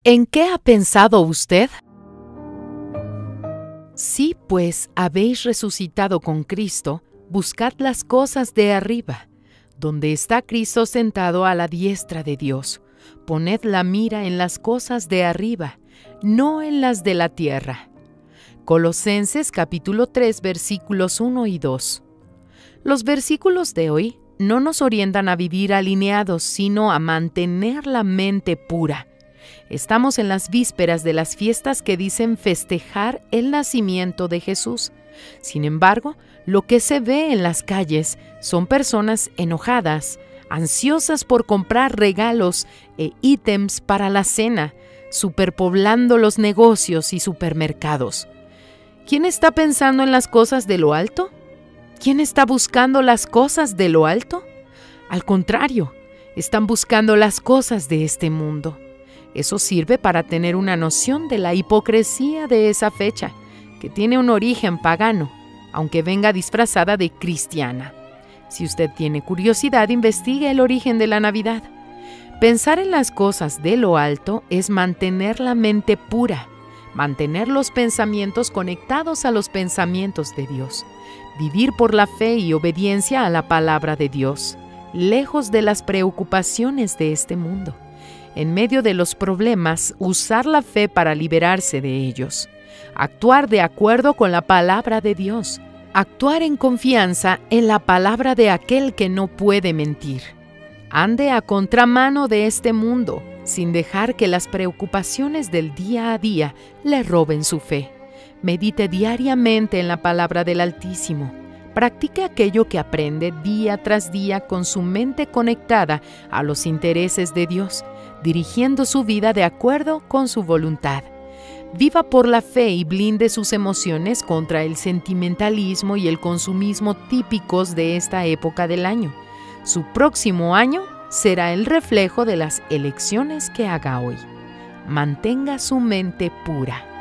¿En qué ha pensado usted? Si pues habéis resucitado con Cristo, buscad las cosas de arriba, donde está Cristo sentado a la diestra de Dios. Poned la mira en las cosas de arriba, no en las de la tierra. Colosenses capítulo 3 versículos 1 y 2. Los versículos de hoy no nos orientan a vivir alineados, sino a mantener la mente pura. Estamos en las vísperas de las fiestas que dicen festejar el nacimiento de Jesús. Sin embargo, lo que se ve en las calles son personas enojadas, ansiosas por comprar regalos e ítems para la cena, superpoblando los negocios y supermercados. ¿Quién está pensando en las cosas de lo alto? ¿Quién está buscando las cosas de lo alto? Al contrario, están buscando las cosas de este mundo. Eso sirve para tener una noción de la hipocresía de esa fecha, que tiene un origen pagano, aunque venga disfrazada de cristiana. Si usted tiene curiosidad, investigue el origen de la Navidad. Pensar en las cosas de lo alto es mantener la mente pura, mantener los pensamientos conectados a los pensamientos de Dios, vivir por la fe y obediencia a la palabra de Dios, lejos de las preocupaciones de este mundo. En medio de los problemas, usar la fe para liberarse de ellos. Actuar de acuerdo con la palabra de Dios. Actuar en confianza en la palabra de aquel que no puede mentir. Ande a contramano de este mundo, sin dejar que las preocupaciones del día a día le roben su fe. Medite diariamente en la palabra del Altísimo. Practique aquello que aprende día tras día con su mente conectada a los intereses de Dios, dirigiendo su vida de acuerdo con su voluntad. Viva por la fe y blinde sus emociones contra el sentimentalismo y el consumismo típicos de esta época del año. Su próximo año será el reflejo de las elecciones que haga hoy. Mantenga su mente pura.